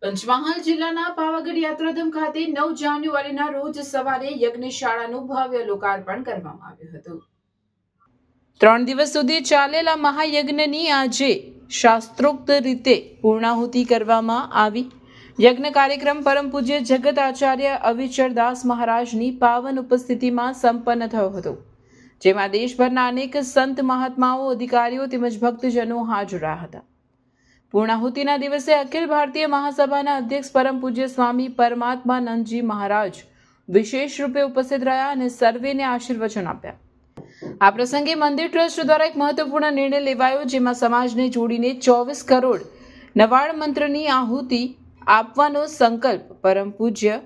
પંચમહાલ જિલ્લાના પાવાગઢ યાત્રાધામ ખાતે 9 જાન્યુઆરીના રોજ સવારે યજ્ઞશાળાનું ભવ્ય લોકાર્પણ કરવામાં આવ્યું હતું। 3 દિવસ સુધી ચાલેલા મહાયજ્ઞની આજે શાસ્ત્રોક્ત રીતે પૂર્ણાહુતિ કરવામાં આવી। યજ્ઞ કાર્યક્રમ પરમ પૂજ્ય જગત આચાર્ય અવિચરદાસ મહારાજની પાવન ઉપસ્થિતિમાં સંપન્ન થયો હતો, જેમાં દેશભરના અનેક સંત મહાત્માઓ, અધિકારીઓ તેમજ ભક્તજનો હાજર રહ્યા હતા। પૂર્ણાહુતિના દિવસે અખિલ ભારતીય મહાસભાના અધ્યક્ષ પરમ પૂજ્ય સ્વામી પરમાત્માનંદજી મહારાજ વિશેષ રૂપે ઉપસ્થિત રહ્યા અને સર્વેને આશીર્વચન આપ્યા। આ પ્રસંગે મંદિર ટ્રસ્ટ દ્વારા એક મહત્વપૂર્ણ નિર્ણય લેવાયો, જેમાં સમાજને જોડીને 24 કરોડ નવાણ મંત્રની આહુતિ આપવાનો સંકલ્પ પરમ પૂજ્ય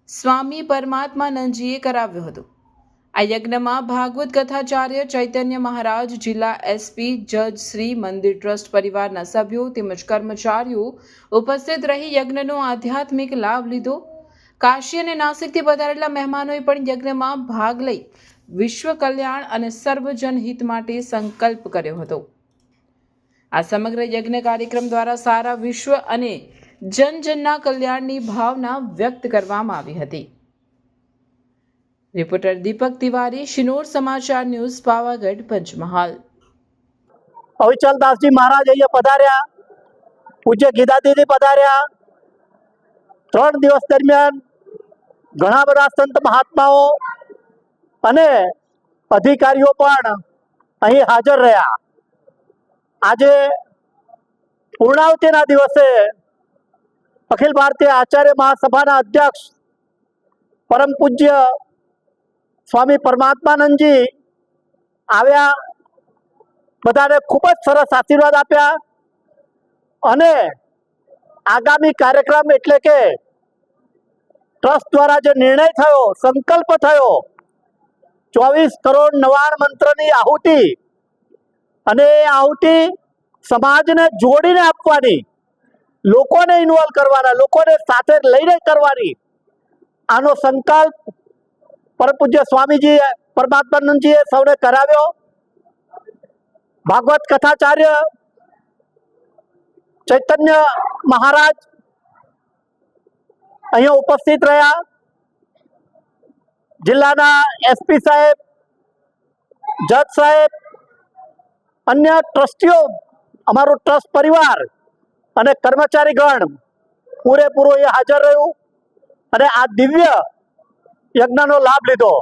સ્વામી પરમાત્માનંદજીએ કરાવ્યો હતો। આ યજ્ઞમાં ભાગવત કથાચાર્ય ચૈતન્ય મહારાજ, જિલ્લા એસપી, જજ શ્રી, મંદિર ટ્રસ્ટ પરિવારના સભ્યો તેમજ કર્મચારીઓ ઉપસ્થિત રહી યજ્ઞનો આધ્યાત્મિક લાભ લીધો। કાશી અને નાસિકથી પધારેલા મહેમાનોએ પણ યજ્ઞમાં ભાગ લઈ વિશ્વ કલ્યાણ અને સર્વજન હિત માટે સંકલ્પ કર્યો હતો। આ સમગ્ર યજ્ઞ કાર્યક્રમ દ્વારા સારા વિશ્વ અને જનજનના કલ્યાણની ભાવના વ્યક્ત કરવામાં આવી હતી। રિપોર્ટર દીપક तिवारी, शिनोर समाचार न्यूज, पावागढ़, पंचमहाल। અવિચલદાસજી મહારાજ અહીંયા પધાર્યા, પૂજ્ય ગીતાદીદી પધાર્યા। 3 દિવસ દરમિયાન ઘણા બધા સંત મહાત્માઓ અને અધિકારીઓ પણ અહીં હાજર રહ્યા। આજે પૂર્ણાહુતિના દિવસે અખિલ ભારતીય આચાર્ય મહાસભાના અધ્યક્ષ પરમ પૂજ્ય સ્વામી પરમાત્માનંદજી આવ્યા, બધાને ખૂબ જ સરસ આશીર્વાદ આપ્યા અને આગામી કાર્યક્રમ એટલે કે ટ્રસ્ટ દ્વારા જે નિર્ણય થયો, સંકલ્પ થયો, 24 કરોડ નવાણ મંત્રની આહુતિ, અને એ આહુતિ સમાજને જોડીને આપવાની, લોકોને ઇન્વોલ્વ કરવાના, લોકોને સાથે લઈને કરવાની, આનો સંકલ્પ પરમ પૂજ્ય સ્વામીજી પરમાત્માનંદજીએ સૌને કરાવ્યો। ભાગવત કથાચાર્ય ચૈતન્ય મહારાજ અહીંયા ઉપસ્થિત રહ્યા। જિલ્લાના એસપી સાહેબ, જજ સાહેબ, અન્ય ટ્રસ્ટીઓ, અમારું ટ્રસ્ટ પરિવાર અને કર્મચારીગણ પૂરેપૂરો એ હાજર રહ્યું અને આ દિવ્ય યજ્ઞનો લાભ લીધો।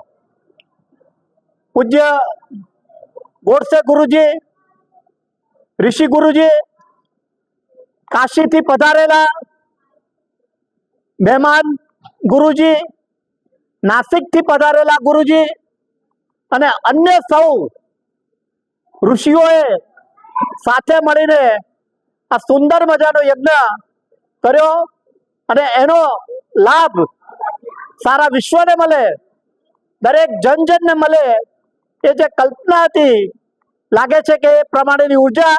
પૂજ્ય ગોડસે ગુરુજી, ઋષિ ગુરુજી, કાશીથી પધારેલા મહેમાન ગુરુજી, નાસિકથી પધારેલા ગુરુજી અને અન્ય સૌ ઋષિઓએ સાથે મળીને આ સુંદર મજાનો યજ્ઞ કર્યો અને એનો લાભ સારા વિશ્વને મળે, દરેક જનજનને મળે, એ જે કલ્પના હતી, લાગે છે કે એ પ્રમાણેની ઉર્જા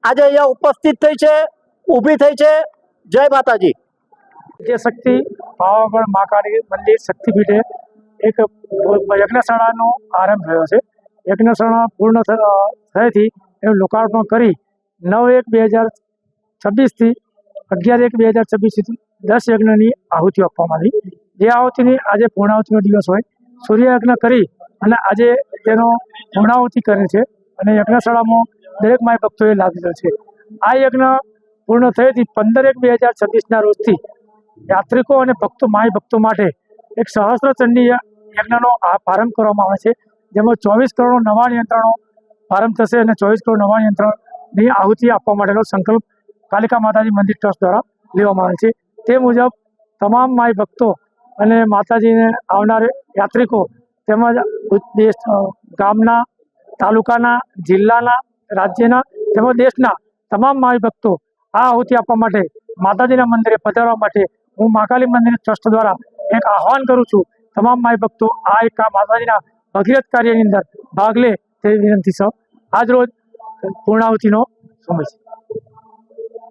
આજે અહીંયા ઉપસ્થિત થઈ છે, ઊભી થઈ છે। જય માતાજી। જે શક્તિ પાવાગઢ મહાકાળી મંદિર શક્તિપીઠે એક યજ્ઞશાળાનો આરંભ થયો છે। યજ્ઞશાળા પૂર્ણ થયેથી એનું લોકાર્પણ કરી 9/1/2026 થી 11/1/2026 સુધી 10 યજ્ઞની આહુતિઓ આપવામાં આવી। જે આહુતિની આજે પૂર્ણાહુતિનો દિવસ હોય, સૂર્યયજ્ઞ કરી અને આજે તેનો પૂર્ણાહુતિ કરે છે અને યજ્ઞશાળામાં દરેક માય ભક્તોએ લાભ લીધો છે। આ યજ્ઞ પૂર્ણ થયેથી 15/1/2026ના રોજથી યાત્રિકો અને ભક્તો, માય ભક્તો માટે એક સહસ્ત્રચંડી યજ્ઞનો પ્રારંભ કરવામાં આવે છે, જેમાં 24 કરોડ નવાણ યંત્રનો પ્રારંભ થશે અને 24 કરોડ નવાણ યંત્રની આહુતિ આપવા માટેનો સંકલ્પ કાલિકા માતાજી મંદિર ટ્રસ્ટ દ્વારા લેવામાં આવે છે। તે મુજબ તમામ માય ભક્તો અને માતાજીને આવનાર યાત્રિકો તેમજ દેશ, ગામના, તાલુકાના, જિલ્લાના, રાજ્યના તેમજ દેશના તમામ માય ભક્તો આ આહુતિ આપવા માટે માતાજીના મંદિરે પધારવા માટે હું મહાકાળી મંદિર ટ્રસ્ટ દ્વારા એક આહવાન કરું છું। તમામ માય ભક્તો આ એક માતાજીના ભગીરથ કાર્યની અંદર ભાગ લે તેવી વિનંતી છે। આજ રોજ પૂર્ણાહુતિનો સમય છે।